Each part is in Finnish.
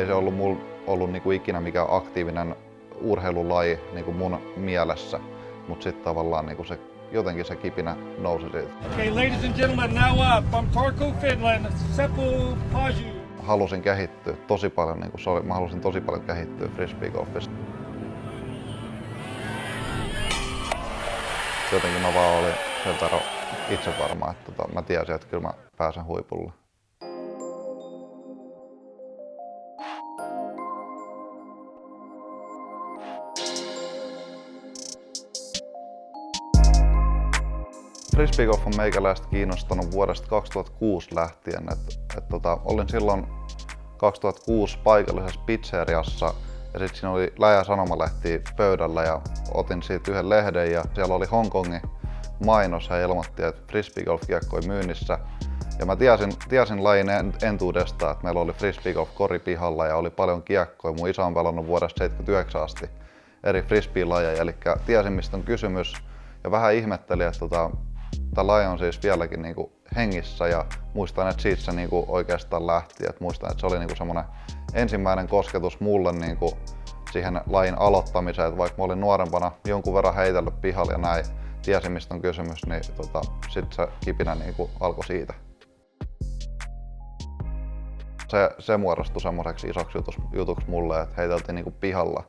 ei se ollut niinku ikinä mikään aktiivinen urheilulaji niinku mun mielessä, mutta sitten tavallaan niinku jotenkin se kipinä nousi siitä. Okay, ladies and gentlemen, now up from Turku, Finland, Seppo Paju. Halusin kehittyä tosi paljon, mä halusin tosi paljon kehittyä frisbeegolfissa. Jotenkin mä vaan olin sen verran itsevarma, että mä tiesin, että kyllä mä pääsen huipulle. Frisbeegolf on meikäläistä kiinnostanut vuodesta 2006 lähtien. Olin silloin 2006 paikallisessa pizzeriassa ja sitten siinä oli läjä sanomalehti pöydällä ja otin siitä yhden lehden ja siellä oli Hongkongin mainos ja ilmoitti, että frisbeegolf-kiekko oli myynnissä. Ja mä tiesin lajin entuudesta, että meillä oli frisbeegolf-kori pihalla ja oli paljon kiekkoja. Mun isä on pelannut vuodesta 79 asti eri frisbee-lajeja, eli tiesin mistä on kysymys ja vähän ihmettelin, että tämä laji on siis vieläkin niinku hengissä ja muistan, että siitä se niinku oikeastaan lähti. Et muistan, että se oli niinku semmoinen ensimmäinen kosketus mulle niinku siihen lajin aloittamiseen, että vaikka mä olin nuorempana jonkun verran heitellyt pihalla ja näin, tiesin mistä on kysymys, niin sitten se kipinä niinku alkoi siitä. Se muodostui semmoiseksi isoksi jutuksi mulle, että heiteltiin niinku pihalla.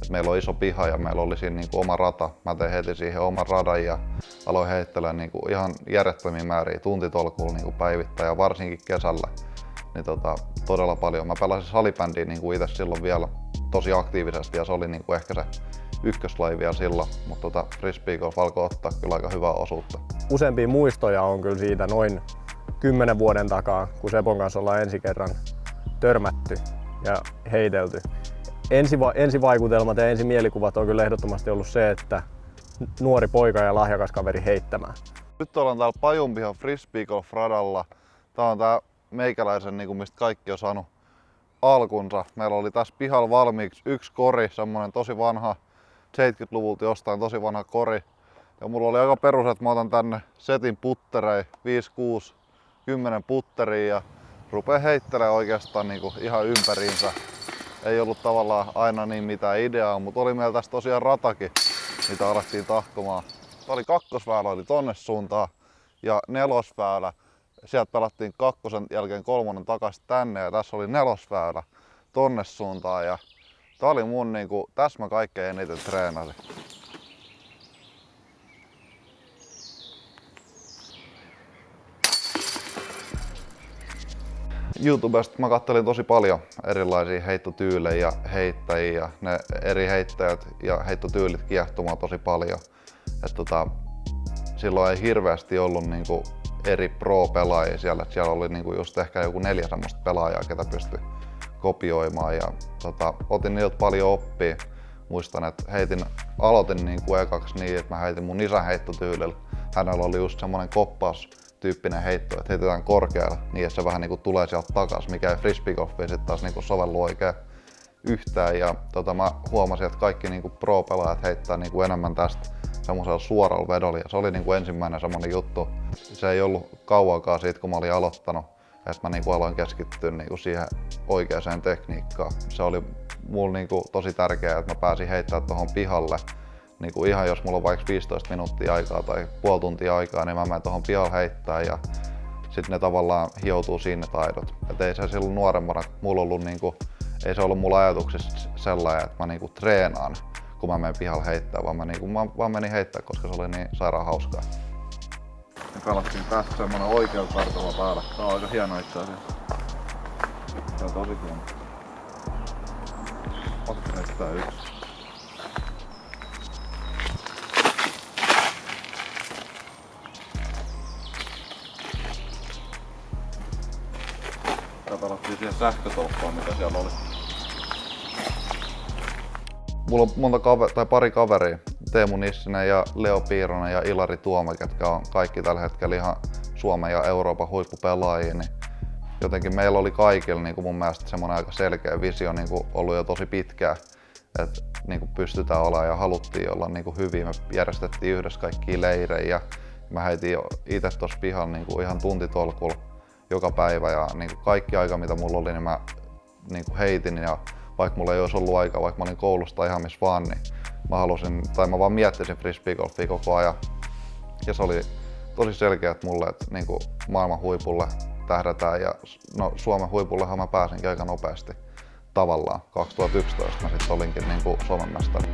Et meillä on iso piha ja meillä oli siinä niinku oma rata. Mä tein heti siihen oman radan ja aloin heittelemään niinku ihan järjettömiä määriä tuntitolkulla niinku päivittäin ja varsinkin kesällä. Niin todella paljon. Mä pelasin salibändiä niinku itse silloin vielä tosi aktiivisesti ja se oli niinku ehkä se ykköslaji vielä silloin, mutta frisbeegolf alkoi ottaa kyllä aika hyvää osuutta. Useampia muistoja on kyllä siitä noin 10 vuoden takaa, kun Sepon kanssa ollaan ensi kerran törmätty ja heitelty. Ensivaikutelmat ja ensimieliskuvat on kyllä ehdottomasti ollut se, että nuori poika ja lahjakas kaveri heittämään. Nyt ollaan täällä Pajunpihan frisbeegolf-radalla. Tää on tää meikäläisen, mistä kaikki on saanut alkunsa. Meillä oli tässä pihalla valmiiksi yksi kori, semmonen tosi vanha, 70-luvulta jostain tosi vanha kori. Ja mulla oli aika perus, että mä otan tänne setin putterei, 5, 6, 10 putteria ja rupeen heittelemään oikeastaan ihan ympäriinsä. Ei ollut tavallaan aina niin mitään ideaa, mutta oli meillä tässä tosiaan ratakin, mitä alettiin tahkomaan. Tämä oli kakkosväylä, oli tonne suuntaan ja nelosväylä. Sieltä pelattiin kakkosen jälkeen kolmonen takaisin tänne ja tässä oli nelosväylä tonne suuntaan. Ja tää oli mun tässä mä kaikkein eniten treenasin. YouTubesta mä kattelin tosi paljon erilaisia heittotyylejä ja heittäjiä ja ne eri heittäjät ja heittotyylit kiehtomaan tosi paljon. Silloin ei hirveästi ollut eri pro-pelaajia siellä. Siellä oli just ehkä joku 4 semmoista pelaajaa, ketä pystyi kopioimaan ja otin niiltä paljon oppia. Muistan, että aloitin ekaksi niin, että mä heitin mun isän heittotyylillä. Hänellä oli just semmoinen koppaustyyppinen heitto, että heitetään korkealle niin, että se vähän tulee sieltä takas, mikä ei frisbeegolfiin sitten taas sovellu oikein yhtään. Ja mä huomasin, että kaikki pro-pelaajat heittää enemmän tästä semmoisella suoralla vedolla ja se oli ensimmäinen semmoinen juttu. Se ei ollut kauankaan siitä, kun mä olin aloittanut, että mä aloin keskittyä siihen oikeaan tekniikkaan. Se oli mulle tosi tärkeää, että mä pääsin heittämään tuohon pihalle. Ihan jos mulla on vaikka 15 minuuttia aikaa tai puoli tuntia aikaa, niin mä menen tuohon pihalle heittää ja sitten ne tavallaan hioutuu siinä taidot. Et ei se silloin nuorempana mulla ollut ei se ollut mulla ajatuksissa sellainen, että mä treenaan, kun mä menen pihalle heittää, vaan mä vaan menin heittää, koska se oli niin sairaan hauskaa. Me pelattiin tässä semmonen oikealla kartalla päällä. Tää on aika hieno itse asiassa. Tää on tosi hieno. Otatko heittää yksi? Tää pelattiin siihen sähkötolppaan, mitä siellä oli. Mulla on pari kaveria, Teemu Nissinen ja Leo Piironen ja Ilari Tuoma, ketkä on kaikki tällä hetkellä ihan Suomen ja Euroopan huippupelaajia. Niin jotenkin meillä oli kaikilla mun mielestä semmoinen aika selkeä visio ollut jo tosi pitkään, että pystytään olemaan ja haluttiin olla hyviä. Me järjestettiin yhdessä kaikkia leirejä ja mä heitin itse tuossa pihalla ihan tuntitolkulla joka päivä ja kaikki aika mitä mulla oli, niin mä niinku heitin ja vaikka mulla ei olisi ollut aikaa, vaikka mä olin koulusta ihan missä vaan, niin mä vaan miettisin frisbeegolfia koko ajan. Ja se oli tosi selkeät mulle, että niinku maailman huipulle tähdätään ja no, Suomen huipullehan mä pääsinkin aika nopeasti tavallaan. 2011 mä sitten olinkin niinku Suomen mestari.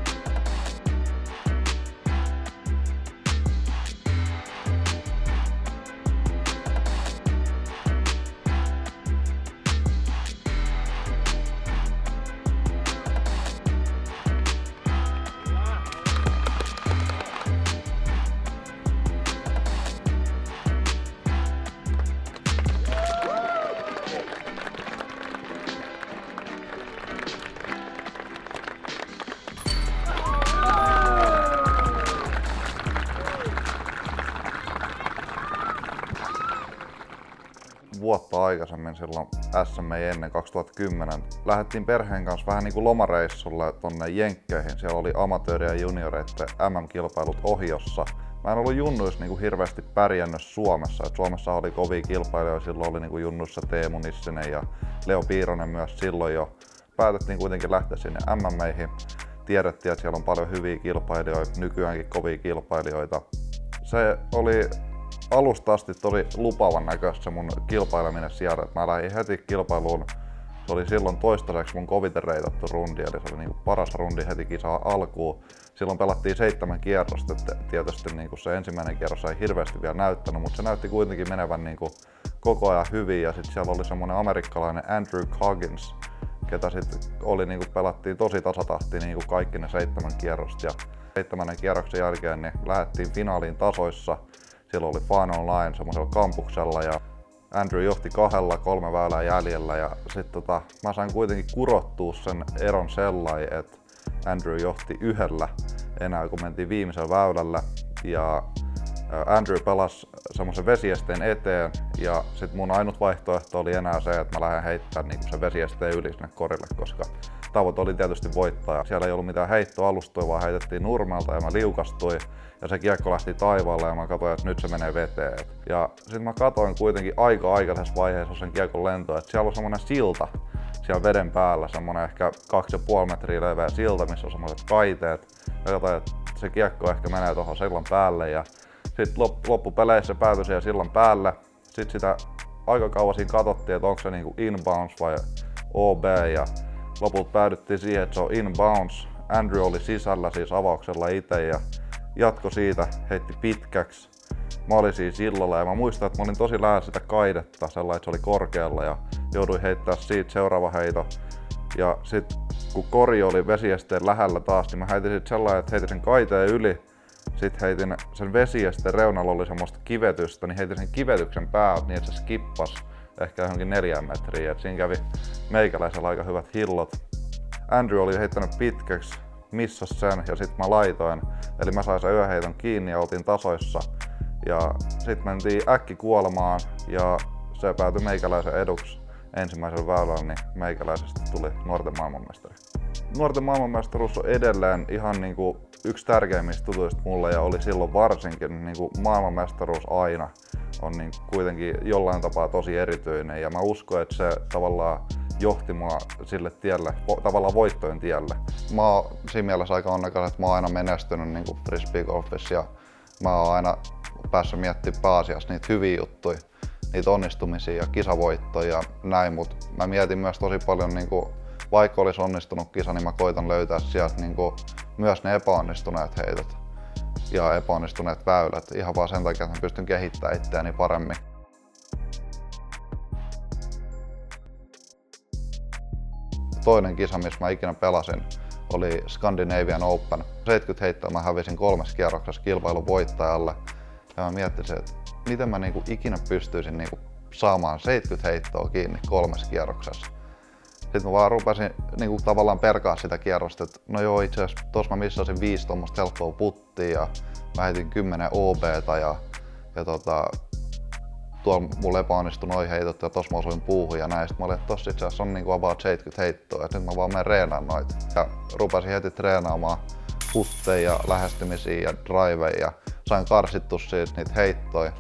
Vuotta aikaisemmin silloin SMA ennen 2010 lähdettiin perheen kanssa vähän niin kuin lomareissulle tonne Jenkkeihin. Siellä oli amatööri- ja junioreiden MM-kilpailut Ohiossa. Mä en ollut junnuissa niin kuin hirveästi pärjännyt Suomessa. Et Suomessa oli kovia kilpailijoita, silloin oli niin kuin junnuissa Teemu Nissinen ja Leo Piironen myös silloin jo. Päätettiin kuitenkin lähteä sinne MM:ihin. Tiedettiin, että siellä on paljon hyviä kilpailijoita, nykyäänkin kovia kilpailijoita. Se oli alusta asti tosi lupavan näköistä se mun kilpaileminen siellä, että mä lähdin heti kilpailuun. Se oli silloin toistaiseksi mun koviten reitattu rundi, eli se oli niinku paras rundi heti kisaa alkuun. Silloin pelattiin 7 kierrosta, että tietysti niinku se ensimmäinen kierros ei hirveästi vielä näyttänyt, mutta se näytti kuitenkin menevän niinku koko ajan hyvin. Ja sitten siellä oli semmonen amerikkalainen Andrew Coggins, ketä sitten oli niinku pelattiin tosi tasatahtiin niinku kaikki ne 7 kierrosta. Ja 7. kierroksen jälkeen niin lähdettiin finaaliin tasoissa. Siellä oli Final Line semmoisella kampuksella ja Andrew johti 2, 3 väylää jäljellä ja sitten mä sain kuitenkin kurottua sen eron sellain, että Andrew johti 1 enää kun mentiin viimeisellä väylällä ja Andrew pelasi semmoisen vesiesteen eteen ja sit mun ainut vaihtoehto oli enää se, että mä lähden heittämään niinku sen vesiesteen yli sinne korille, koska tavoite oli tietysti voittaa. Siellä ei ollut mitään heittoalustoja, vaan heitettiin nurmelta ja mä liukastuin ja se kiekko lähti taivaalle ja mä katsoin, että nyt se menee veteen. Ja sit mä katsoin kuitenkin aika aikaisessa vaiheessa sen kiekon lentoa, että siellä on semmonen silta siellä veden päällä, semmonen ehkä 2,5 metriä leveä silta, missä on semmoiset kaiteet. Ja katsoin, että se kiekko ehkä menee tuohon sillan päälle ja sitten loppupeleissä se päätyi siihen sillan päälle. Sitten sitä aika kauan siinä katsottiin, että onko se niinku inbounds vai OB ja lopulta päädyttiin siihen, että se on inbounds. Andrew oli sisällä siis avauksella itse ja jatko siitä, heitti pitkäksi. Mä olin siinä sillalla ja mä muistan, että mä olin tosi lähellä sitä kaidetta, sellainen, että se oli korkealla ja jouduin heittämään siitä seuraava heito. Ja sit kun kori oli vesiesteen lähellä taas, niin mä heitin sit sellainen, että heitin sen kaiteen yli. Sitten heitin sen vesiesteen reunalla oli semmoista kivetystä, niin heitin sen kivetyksen päältä niin, että se skippasi ehkä johonkin 4 metriä. Et siinä kävi meikäläisellä aika hyvät hillot. Andrew oli heittänyt pitkäksi, missasi sen ja sitten mä laitoin. Eli mä sain sen yöheiton kiinni ja oltiin tasoissa. Ja sitten mentiin äkkikuolemaan ja se päätyi meikäläisen eduksi ensimmäisellä väylällä, niin meikäläisestä tuli nuorten maailmanmestari. Nuorten maailmanmestaruus on edelleen ihan niinku yksi tärkeimmistä tutuista mulle ja oli silloin varsinkin niinku maailmanmestaruus aina on niin kuitenkin jollain tapaa tosi erityinen ja mä uskon, että se tavallaan johti mua sille tielle, tavallaan voittojen tielle. Mä oon siinä mielessä aika onnekas, että mä oon aina menestynyt niinku frisbeegolfissa ja mä oon aina päässyt miettimään pääasiassa niitä hyviä juttuja, niitä onnistumisia ja kisavoittoja ja näin, mutta mä mietin myös tosi paljon niinku vaikka olisi onnistunut kisa, niin mä koitan löytää sieltä niinku myös ne epäonnistuneet heitot ja epäonnistuneet väylät ihan vaan sen takia, että mä pystyn kehittämään itseäni paremmin. Toinen kisa, missä mä ikinä pelasin, oli Scandinavian Open. 70 heittoa mä hävisin 3 kierroksessa kilpailun voittajalle ja mä miettisin, että miten mä niinku ikinä pystyisin niinku saamaan 70 heittoa kiinni 3 kierroksessa. Sitten mä vaan rupesin niinku tavallaan perkaa sitä kierrosta, että no joo, itse asiassa tossa mä missasin 5 tommoista helppoa puttia ja mä heitin 10 OB:ta ja tuolla mulla epäonnistui noi heitot ja tossa mä osuin puuhun ja näin. Sitten mä olin, että tossa itse asiassa on niinku about 70 heittoa ja sitten mä vaan menen reenaan noita. Ja rupesin heti treenaamaan putteja ja lähestymisiä ja driveja ja sain karsittua siitä niitä heittoja.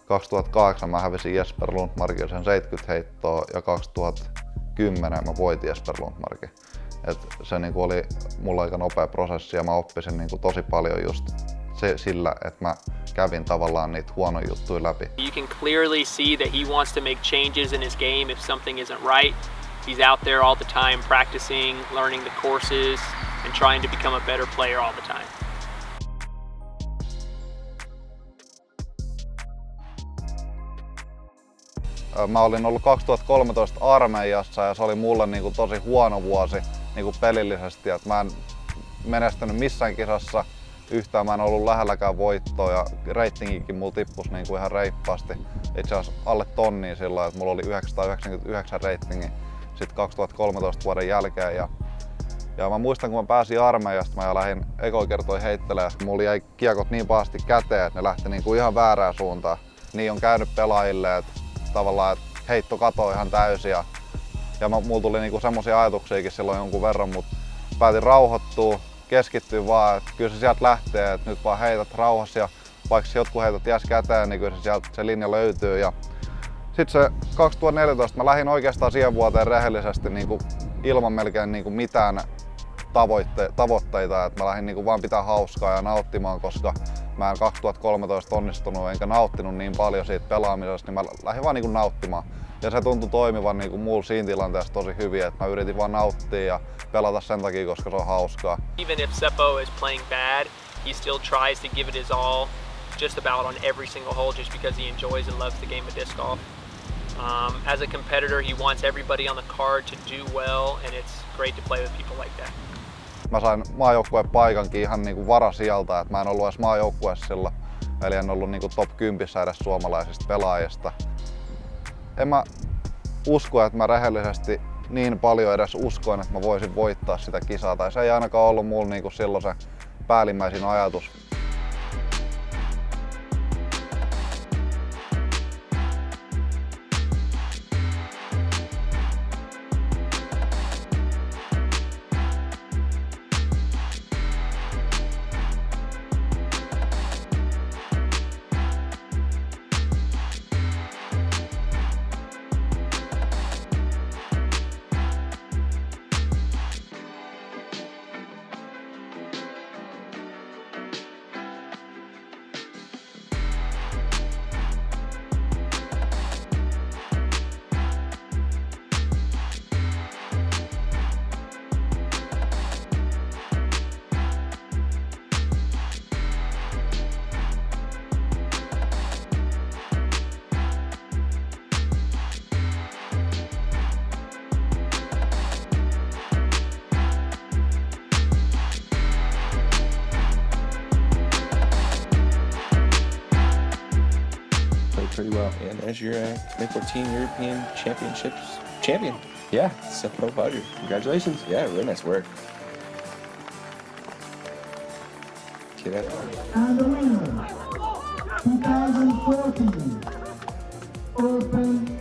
2008 mä hävisin Jesper Lundmarkille sen 70 heittoa ja 2010 2010 mä voitin Jesper Lundmarkin. Et se niinku oli mulla aika nopea prosessi ja mä oppisin niinku tosi paljon just sillä, että mä kävin tavallaan niitä huonoja juttuja läpi. You can clearly see that he wants to make changes in his game if something isn't right. He's out there all the time practicing, learning the courses, and trying to become a better player all the time. Mä olin ollut 2013 armeijassa ja se oli mulle niinku tosi huono vuosi niinku pelillisesti. Et mä en menestynyt missään kisassa yhtään, mä en ollut lähelläkään voittoa ja ratingikin mulla tippus niinku ihan reippaasti. Itse asiassa alle tonniin silloin, että mulla oli 999 ratingi sitten 2013 vuoden jälkeen. Ja mä muistan, kun mä pääsin armeijasta, mä lähdin ekoin kertoin heittelemään. Mulla jäi kiekot niin pahasti käteen, että ne lähti niinku ihan väärään suuntaan. Niin on käynyt pelaajille, että tavallaan että heitto katoi ihan täysin. Ja mulla tuli niinku semmosia ajatuksiakin silloin jonkun verran, mutta päätin rauhoittua, keskittyä vaan, että kyllä se sieltä lähtee, että nyt vaan heität rauhassa ja vaikka jotkut heitot jäs käteen, niin kyllä se sieltä se linja löytyy. Ja sitten se 2014 mä lähdin oikeastaan siihen vuoteen rehellisesti niinku ilman melkein niinku mitään tavoitteita, että mä lähdin niinku vaan pitää hauskaa ja nauttimaan, koska mä en 2013 onnistunut enkä nauttinut niin paljon siitä pelaamisesta, niin mä lähdin vaan niinku nauttimaan. Ja se tuntui toimivan niinku mulla siinä tilanteessa tosi hyvin, että mä yritin vaan nauttia ja pelata sen takia, koska se on hauskaa. Even if Seppo is playing bad, he still tries to give it his all, just about on every single hole, just because he enjoys and loves the game of disc golf. As a competitor, he wants everybody on the card to do well, and it's great to play with people like that. Mä sain maajoukkueen paikankin ihan niinku varasijalta, että mä en ollut edes maajoukkueessa sillä, eli en ollut niinku top 10 edes suomalaisista pelaajista. En mä usko, että mä rehellisesti niin paljon edes uskoin, että mä voisin voittaa sitä kisaa, tai se ei ainakaan ollut mulla niinku silloin se päällimmäisin ajatus. Pretty well. And there's your 2014 European Championships champion. Yeah, Seppo Budger. Congratulations. Yeah, really nice work. See that? And the winner, 2014 Open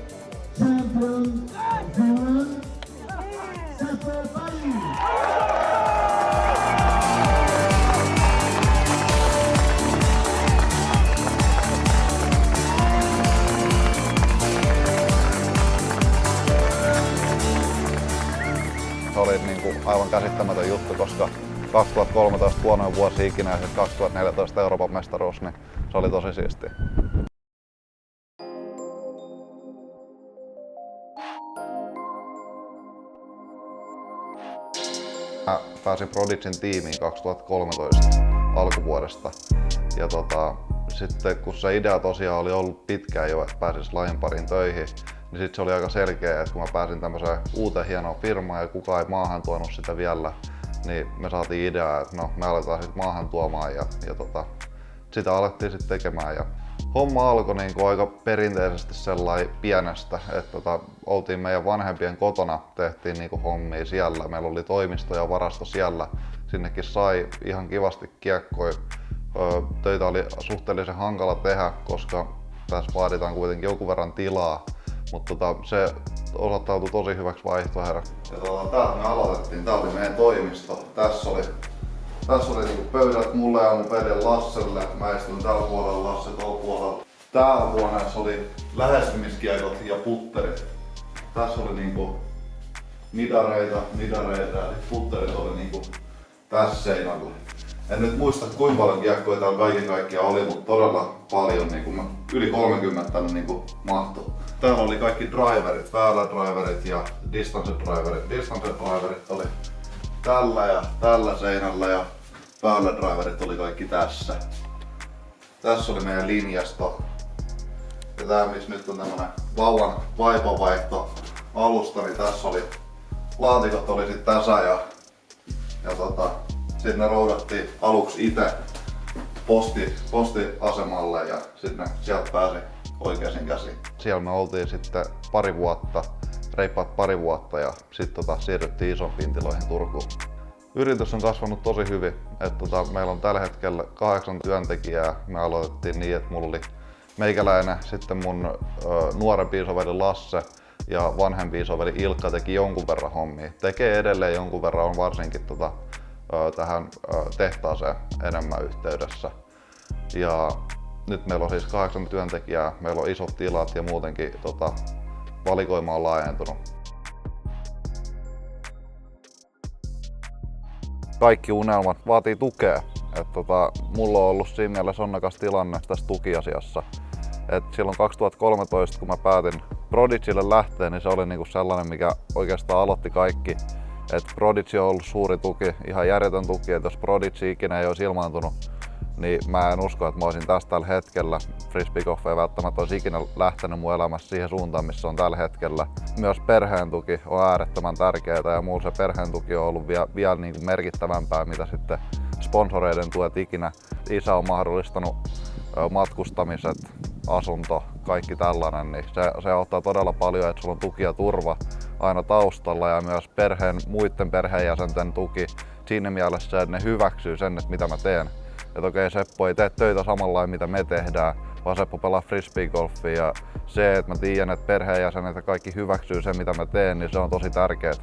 Champion, Zealand, Seppo Budger. Se oli niinku aivan käsittämätön juttu, koska 2013 huonoin vuosi ikinä ja 2014 Euroopan mestaruus, niin se oli tosi siistiä. Mä pääsin Prodigyn tiimiin 2013 alkuvuodesta ja sitten kun se idea tosiaan oli ollut pitkään jo, että pääsis lajin pariin töihin, niin sitten se oli aika selkeä, että kun mä pääsin tämmöiseen uuteen hienoon firmaan ja kukaan ei maahan tuonut sitä vielä, niin me saatiin idea, että no me aletaan sitten maahan tuomaan ja sitä alettiin sitten tekemään. Ja homma alkoi niinku aika perinteisesti sellainen pienestä, että oltiin meidän vanhempien kotona, tehtiin niinku hommia siellä. Meillä oli toimisto ja varasto siellä. Sinnekin sai ihan kivasti kiekkoja. Töitä oli suhteellisen hankala tehdä, koska tässä vaaditaan kuitenkin jonkun verran tilaa. Mutta se osoittautui tosi hyväksi vaihtoehdoksi. Täältä me aloitettiin, tää oli meidän toimisto. Tässä oli niinku pöydät mulle ja mun veljen Lasselle. Mä istuin tällä puolella, Lasse tuolla puolella. Täällä huoneessa oli lähestymiskiekot ja putterit. Tässä oli niinku nidareita ja putterit oli niinku tässä seinällä. En nyt muista kuinka paljon kiekkoja täällä kaiken kaikkiaan oli, mutta todella paljon, niinku yli 30 tänne niinku mahtui. Täällä oli kaikki driverit, väylädriverit ja distance driverit. Distance driverit oli tällä seinällä ja väylädriverit oli kaikki tässä. Tässä oli meidän linjasto. Ja tää missä nyt on tämmönen vauvan vaipavaihto alusta, niin tässä oli laatikot oli sit tässä ja sitten ne roudattiin aluksi itse postiasemalle ja sitten sieltä pääsi oikeisiin käsiin. Siellä me oltiin sitten reippaat pari vuotta ja sitten siirryttiin isompiin tiloihin Turkuun. Yritys on kasvanut tosi hyvin. Meillä on tällä hetkellä 8 työntekijää. Me aloitettiin niin, että mulla oli meikäläinen, sitten mun nuorempi isoveli Lasse ja vanhempi isoveli Ilkka teki jonkun verran hommia. Tekee edelleen jonkun verran, on varsinkin tähän tehtaaseen enemmän yhteydessä. Ja nyt meillä on siis 8 työntekijää, meillä on isot tilat ja muutenkin valikoima on laajentunut. Kaikki unelmat vaatii tukea. Mulla on ollut siinä mielessä onnekas tilanne tässä tukiasiassa. Silloin 2013, kun mä päätin Prodigylle lähteä, niin se oli niinku sellainen, mikä oikeastaan aloitti kaikki. Prodigy on ollut suuri tuki, ihan järjetön tuki, että jos Prodigy ikinä ei olisi ilmaantunut, niin mä en usko, että mä olisin tässä tällä hetkellä. Frisbee Golf ei välttämättä olisi ikinä lähtenyt mun elämässä siihen suuntaan, missä on tällä hetkellä. Myös perheen tuki on äärettömän tärkeää ja mulla se perheen tuki on ollut vielä niin kuin merkittävämpää, mitä sitten sponsoreiden tuet ikinä. Isä on mahdollistanut matkustamiset, asunto, kaikki tällainen, niin se auttaa todella paljon, että sulla on tuki ja turva aina taustalla ja myös muiden perheenjäsenten tuki siinä mielessä, että ne hyväksyy sen, että mitä mä teen. Että okei, Seppo ei tee töitä samalla mitä me tehdään, vaan Seppo pelaa frisbeegolfia ja se, että mä tiedän, että perheenjäsenet ja kaikki hyväksyy sen, mitä mä teen, niin se on tosi tärkeää.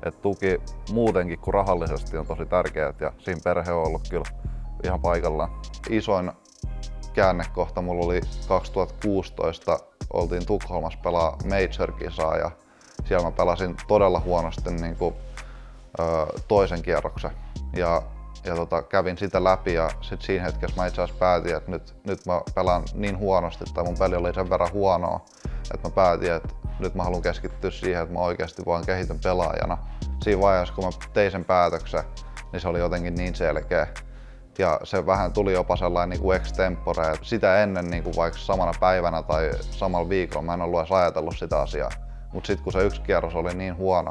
Että tuki muutenkin kuin rahallisesti on tosi tärkeää ja siinä perhe on ollut kyllä ihan paikallaan. Isoin käännekohta mulla oli 2016, oltiin Tukholmassa pelaa Major-kisaa ja siellä mä pelasin todella huonosti niin kuin, toisen kierroksen. Ja kävin sitä läpi ja sit siinä hetkessä mä itse asiassa päätin, että nyt mä pelaan niin huonosti tai mun peli oli sen verran huonoa, että mä päätin, että nyt mä haluan keskittyä siihen, että mä oikeasti vaan kehityn pelaajana. Siinä vaiheessa kun mä tein sen päätöksen, niin se oli jotenkin niin selkeä. Ja se vähän tuli jopa sellainen niin kuin extempore, että sitä ennen niin kuin vaikka samana päivänä tai samalla viikolla mä en ollut edes ajatellut sitä asiaa. Mut sit kun se yksi kierros oli niin huono,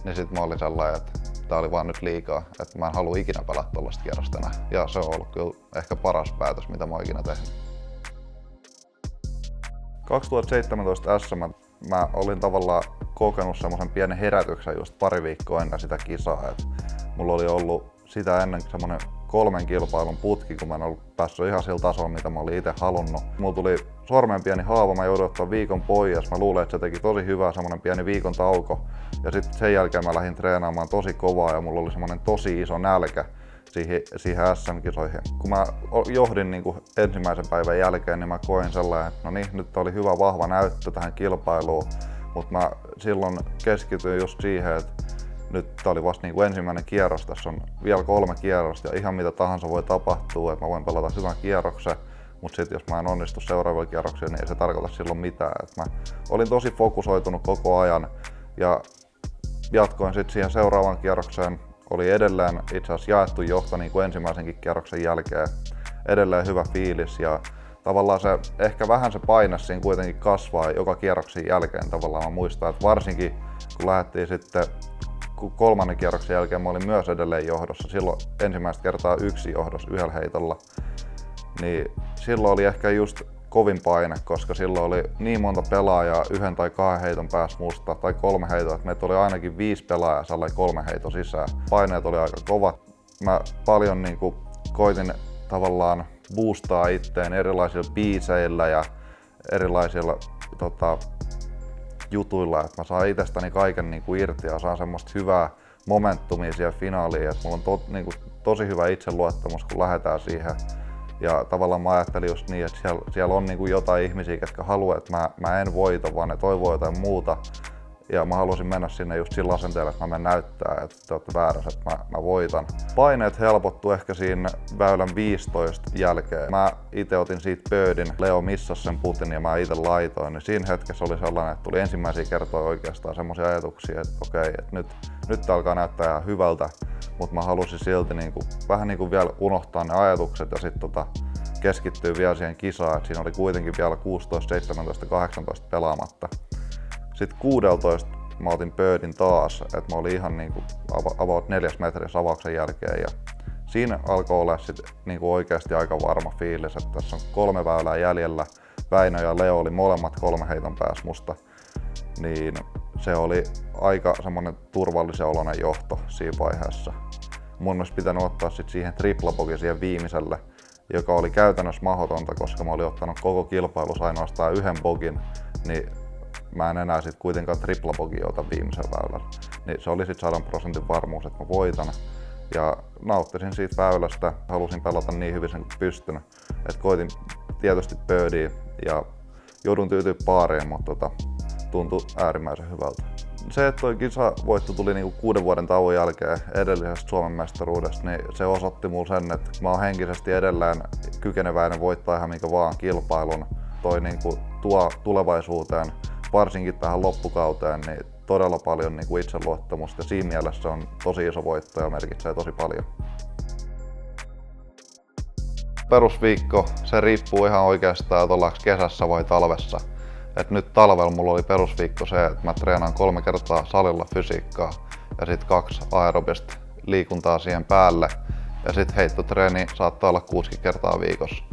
niin sit mä olin sellainen, että tää oli vaan nyt liikaa, että mä en halua ikinä pelata tollaista kierrosta enää. Ja se on ollut kyllä ehkä paras päätös, mitä mä oon ikinä tehnyt. 2017 SM mä olin tavallaan kokenut semmoisen pienen herätyksen just pari viikkoa ennen sitä kisaa. Mulla oli ollut sitä ennen semmoinen 3 kilpailun putki, kun mä en ollut päässyt ihan sillä tasolla, mitä mä olin itse halunnut. Mulla tuli sormen pieni haava, mä jouduin ottaa viikon pois. Mä luulen, että se teki tosi hyvää, semmonen pieni viikon tauko. Ja sitten sen jälkeen mä lähdin treenaamaan tosi kovaa ja mulla oli semmonen tosi iso nälkä siihen SM-kisoihin. Kun mä johdin niin kuin ensimmäisen päivän jälkeen, niin mä koin sellainen, että no niin, nyt oli hyvä vahva näyttö tähän kilpailuun. Mutta mä silloin keskityin just siihen, että nyt tää oli vasta niin kuin ensimmäinen kierros, tässä on vielä 3 kierrosta ja ihan mitä tahansa voi tapahtua, että mä voin pelata hyvän kierroksen, mutta sitten jos mä en onnistu seuraavalla kierroksella, niin ei se tarkoita silloin mitään. Et mä olin tosi fokusoitunut koko ajan ja jatkoin sitten siihen seuraavaan kierrokseen. Oli edelleen itse asiassa jaettu johto niin kuin ensimmäisenkin kierroksen jälkeen. Edelleen hyvä fiilis ja tavallaan se, ehkä vähän se paine siinä kuitenkin kasvaa joka kierroksen jälkeen. Tavallaan mä muistan, että varsinkin kun lähdettiin sitten 3. kierroksen jälkeen mä olin myös edelleen johdossa. Silloin ensimmäistä kertaa yksi johdossa yhdellä heitolla. Niin silloin oli ehkä just kovin paine, koska silloin oli niin monta pelaajaa 1 tai 2 heiton päässä musta tai 3 heitoa, että meitä oli ainakin 5 pelaajaa, se oli 3 heiton sisään. Paineet oli aika kovat. Mä paljon niinku koitin tavallaan boostaa itteen erilaisilla biiseillä ja erilaisilla jutuilla, että mä saan itsestäni kaiken niinku irti ja saan semmoista hyvää momentumia siihen finaaliin, että mulla on tosi hyvä itseluottamus, kun lähdetään siihen. Ja tavallaan mä ajattelin just niin, että siellä on niinku jotain ihmisiä, jotka haluaa, että mä en voita, vaan ne toivoo jotain muuta. Ja mä halusin mennä sinne just sillä asenteella, että mä menen näyttää, että te olette väärässä, että mä voitan. Paineet helpottu ehkä siinä väylän 15 jälkeen. Mä itse otin siitä birdin, Leo missasi sen putin ja mä itse laitoin. Niin siinä hetkessä oli sellainen, että tuli ensimmäisiä kertoja oikeastaan semmoisia ajatuksia, että okei, että nyt alkaa näyttää ihan hyvältä. Mutta mä halusin silti vähän vielä unohtaa ne ajatukset ja sitten keskittyä vielä siihen kisaan. Et siinä oli kuitenkin vielä 16, 17, 18 pelaamatta. Sitten 16 mä otin birdin taas, että mä olin ihan about 4 metrissä avauksen jälkeen. Ja siinä alkoi olla sit oikeasti aika varma fiilis, että tässä on 3 väylää jäljellä. Väinö ja Leo oli molemmat 3 heiton päässä musta. Niin se oli aika semmonen turvallisen oloinen johto siinä vaiheessa. Mun olisi pitänyt ottaa sit siihen triplabogi siihen viimeiselle, joka oli käytännössä mahdotonta, koska mä olin ottanut koko kilpailussa ainoastaan 1 bogin, niin mä en enää sit kuitenkaan triplabogia ota viimeisellä väylällä. Niin se oli sit 100% varmuus, että mä voitan. Ja nauttisin siitä väylästä, halusin pelata niin hyvin sen kuin pystyn. Et koitin tietysti birdiä ja joudun tyytyä paariin, mutta tuntui äärimmäisen hyvältä. Se, että toi kisavoitto tuli 6 vuoden tauon jälkeen edellisestä Suomen mestaruudesta, niin se osoitti mulle sen, että mä oon henkisesti edelleen kykeneväinen voittaa ihan minkä vaan kilpailun. Toi tuo tulevaisuuteen, varsinkin tähän loppukauteen, niin todella paljon itseluottamusta ja siinä mielessä on tosi iso voitto ja merkitsee tosi paljon. Perusviikko, se riippuu ihan oikeastaan, että ollaanko kesässä vai talvessa. Et nyt talvella mulla oli perusviikko se, että mä treenaan 3 kertaa salilla fysiikkaa ja sitten 2 aerobista liikuntaa siihen päälle. Ja sitten heittotreeni saattaa olla 6 kertaa viikossa.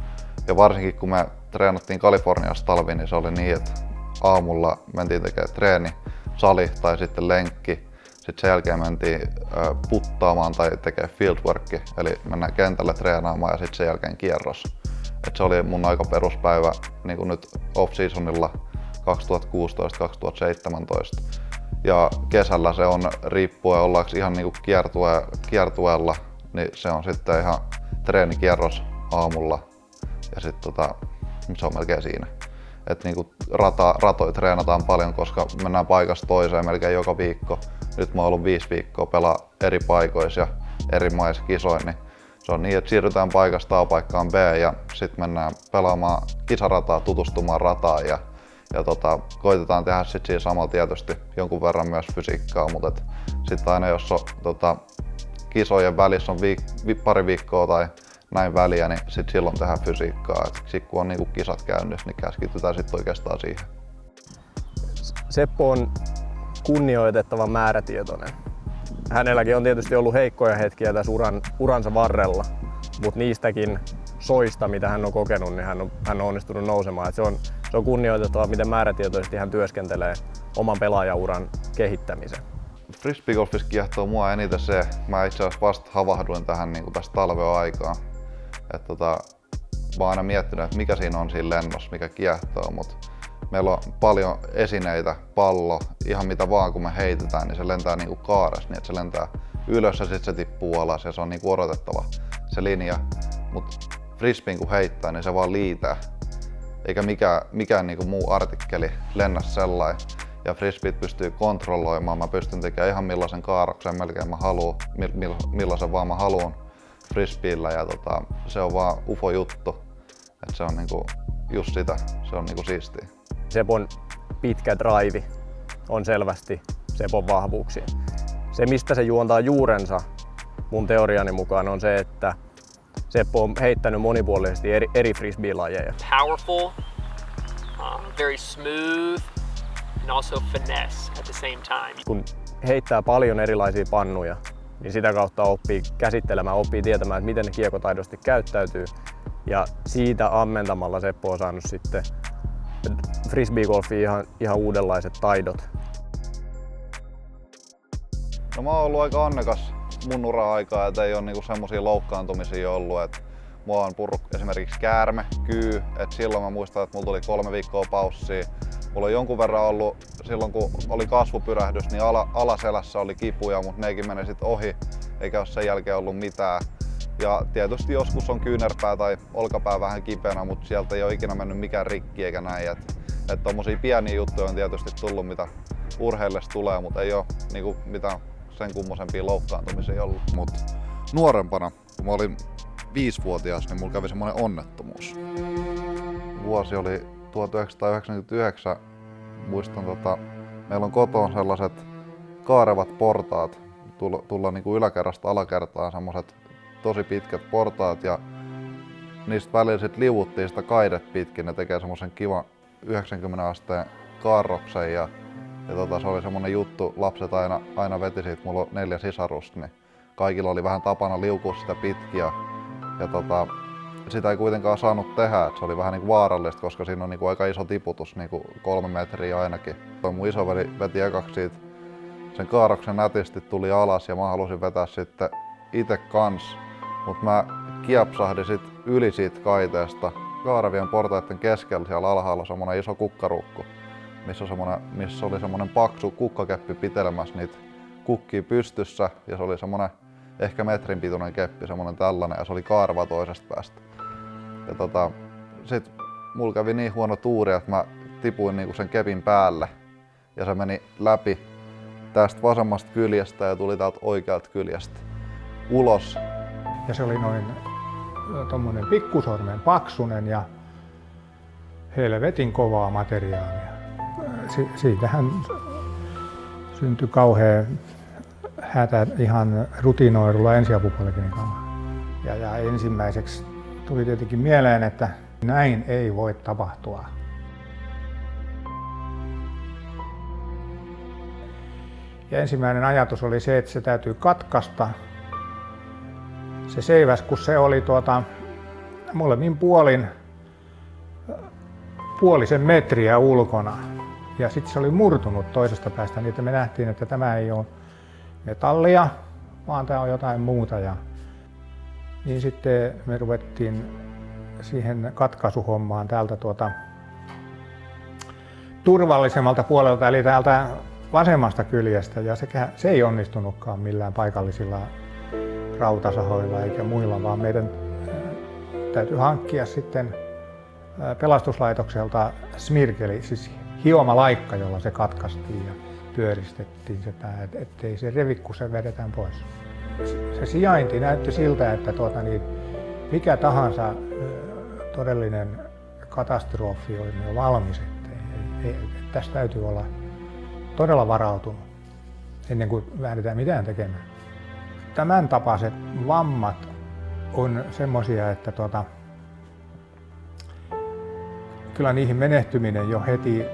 Ja varsinkin kun me treenattiin Kaliforniassa talviin, niin se oli niin, että aamulla mentiin tekemään treeni, sali tai sitten lenkki. Sitten sen jälkeen mentiin puttaamaan tai tekemään fieldworkia, eli mennään kentälle treenaamaan ja sitten sen jälkeen kierros. Et se oli mun aika peruspäivä niin kuin nyt off-seasonilla 2016-2017. Ja kesällä se on riippuen ollaanko ihan niin kuin kiertueella, niin se on sitten ihan treenikierros aamulla ja sitten se on melkein siinä. Et niin kuin ratoja treenataan paljon, koska mennään paikasta toiseen melkein joka viikko. Nyt mä oon ollut 5 viikkoa pelaa eri paikoissa ja eri maissa kisoin, niin se on niin, että siirrytään paikasta A paikkaan B ja sitten mennään pelaamaan kisarataa, tutustumaan rataan ja koitetaan tehdä sit siinä samalla tietysti jonkun verran myös fysiikkaa, mutta sitten aina jos on kisojen välissä on pari viikkoa tai näin väliä, niin sit silloin tehdään fysiikkaa. Sitten kun on kisat käynnissä, niin keskitytään sitten oikeastaan siihen. Seppo on kunnioitettavan määrätietoinen. Hänelläkin on tietysti ollut heikkoja hetkiä tässä uransa varrella, mutta niistäkin soista, mitä hän on kokenut, niin hän on onnistunut nousemaan. Se on kunnioitettava, miten määrätietoisesti hän työskentelee oman pelaajauran kehittämisen. Frisbeegolfissa kiehtoo mua eniten se, mä itse asiassa vasta havahduin tähän tästä talven aikaan. Mä oon aina miettinyt, että mikä siinä on siinä lennossa, mikä kiehtoo, mutta meillä on paljon esineitä, pallo, ihan mitä vaan kun me heitetään, niin se lentää kaaressa, niin että se lentää ylös ja sitten se tippuu alas ja se on odotettava se linja. Mutta frisbeen kun heittää, niin se vaan liitää, eikä mikään muu artikkeli lennä sellainen. Ja frisbeet pystyy kontrolloimaan, mä pystyn tekemään ihan millaisen kaaroksen melkein mä haluun, millaisen vaan mä haluun frisbeellä ja se on vaan ufo juttu. Et se on just sitä, se on siistiä. Sepon pitkä drive on selvästi Sepon vahvuuksia. Se, mistä se juontaa juurensa mun teoriani mukaan, on se, että Seppo on heittänyt monipuolisesti eri frisbee-lajeja. Powerful, very smooth, and also finesse at the same time. Kun heittää paljon erilaisia pannuja, niin sitä kautta oppii käsittelemään, oppii tietämään, että miten ne kiekotaidosti käyttäytyy. Ja siitä ammentamalla Seppo on saanut sitten frisbeegolfiin ihan uudenlaiset taidot. No mä oon ollut aika onnekas mun ura-aikaa, että ei ole semmosia loukkaantumisia ollut. Et mua on purru esimerkiksi käärme, kyy, et silloin mä muistan, että mulla tuli 3 viikkoa paussia. Mulla on jonkun verran ollut, silloin kun oli kasvupyrähdys, niin alaselässä oli kipuja, mutta nekin meni sit ohi, eikä ole sen jälkeen ollut mitään. Ja tietysti joskus on kyynärpää tai olkapää vähän kipeänä, mutta sieltä ei ole ikinä mennyt mikään rikki eikä näin. Et tommosia pieniä juttuja on tietysti tullut, mitä urheillessa tulee, mutta ei ole niinku mitään sen kummosempia loukkaantumisia ollut. Mut nuorempana, kun mä olin 5-vuotias, niin mulla kävi semmoinen onnettomuus. Vuosi oli 1999. Muistan, meillä on kotoon sellaiset kaarevat portaat. Tullaan niinku yläkerrasta alakertaan semmoiset tosi pitkät portaat ja niistä välillä sit liuuttiin sitä kaidet pitkin. Ne tekee semmoisen kivan 90 asteen kaarroksen ja se oli semmoinen juttu, lapset aina veti siitä, mulla on 4 sisarusta, niin kaikilla oli vähän tapana liukua sitä pitkin ja sitä ei kuitenkaan saanut tehdä, että se oli vähän niinku vaarallista, koska siinä on niinku aika iso tiputus, niinku 3 metriä ainakin. Mun isoveli veti ekaksi siitä sen kaarroksen nätisti, tuli alas ja mä halusin vetää sitten itse kans, mutta mä kiepsahdin sit yli siitä kaiteesta kaaravien portaiden keskellä siellä alhaalla semmonen iso kukkaruukku, missä oli semmonen paksu kukkakeppi pitelemässä niitä kukkia pystyssä ja se oli semmonen ehkä metrin pituinen keppi, semmonen tällainen ja se oli kaarva toisesta päästä. Ja sit mulla kävi niin huono tuuri, että mä tipuin niinku sen kepin päälle ja se meni läpi tästä vasemmasta kyljestä ja tuli täältä oikealta kyljestä ulos. Ja se oli noin tommonen pikkusormen paksunen ja helvetin kovaa materiaalia. Siitähän syntyi kauhea hätä ihan rutinoidulla ensiapupoliklinikalla. Ja ensimmäiseksi tuli tietenkin mieleen, että näin ei voi tapahtua. Ja ensimmäinen ajatus oli se, että se täytyy katkaista. Se seiväs, kun se oli molemmin puolin puolisen metriä ulkona. Ja sitten se oli murtunut toisesta päästä, niin että me nähtiin, että tämä ei ole metallia, vaan tämä on jotain muuta. Ja niin sitten me ruvettiin siihen katkaisuhommaan täältä turvallisemmalta puolelta, eli täältä vasemmasta kyljestä. Ja se ei onnistunutkaan millään paikallisilla rautasahoilla eikä muilla, vaan meidän täytyy hankkia sitten pelastuslaitokselta smirgeli, siis hiomalaikka, jolla se katkaistiin ja pyöristettiin se pää, ettei se revi, kun se vedetään pois. Se sijainti näytti siltä, että mikä tahansa todellinen katastrofi on jo valmis, että tästä täytyy olla todella varautunut ennen kuin lähdetään mitään tekemään. Tämän tapaiset vammat on semmoisia, että kyllä niihin menehtyminen jo heti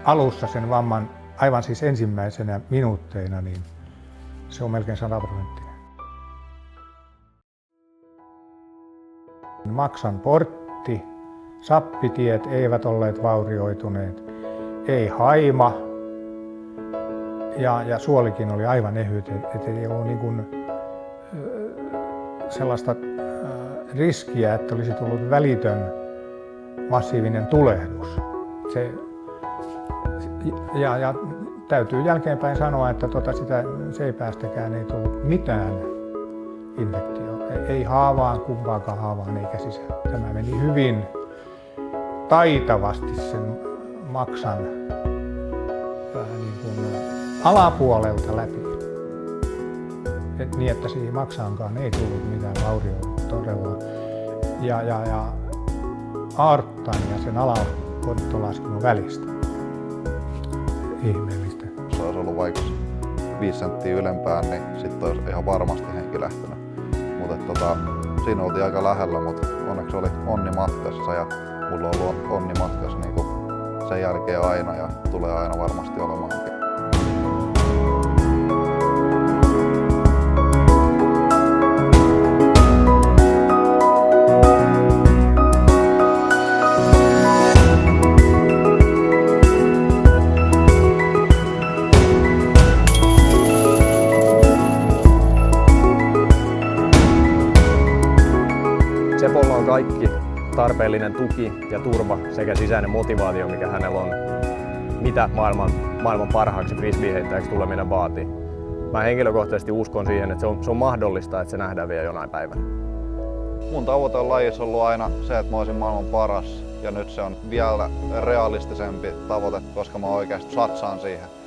alussa sen vamman, aivan siis ensimmäisenä minuutteina, niin se on melkein 100%. Maksan portti, sappitiet eivät olleet vaurioituneet, ei haima ja suolikin oli aivan ehyt, ettei ollut niin kuin sellaista riskiä, että olisi tullut välitön massiivinen tulehdus. Ja täytyy jälkeenpäin sanoa, että sitä seipäästäkään ei tullut mitään infektiota. Ei haavaan, kumpaakaan haavaan eikä sisään. Tämä meni hyvin taitavasti sen maksan niin kuin alapuolelta läpi. Niin, että siihen maksaankaan ei tullut mitään vaurioita todella. Ja aortan ja sen alaporttolaskelun välistä. Ihmeellistä. Jos olisi ollut vaikka 5 senttiä ylempään, niin sitten olisi ihan varmasti henki lähtenyt. Mutta siinä oltiin aika lähellä, mutta onneksi oli onni matkassa ja mulla on ollut onni matkassa niin kuin sen jälkeen aina ja tulee aina varmasti olemaankin. Sepolla on kaikki tarpeellinen tuki ja turva sekä sisäinen motivaatio, mikä hänellä on, mitä maailman parhaaksi frisbeeheittäjäksi tuleminen vaatii. Mä henkilökohtaisesti uskon siihen, että se on mahdollista, että se nähdään vielä jonain päivänä. Mun tavoite on lajissa ollut aina se, että mä olisin maailman paras. Ja nyt se on vielä realistisempi tavoite, koska mä oikeasti satsaan siihen.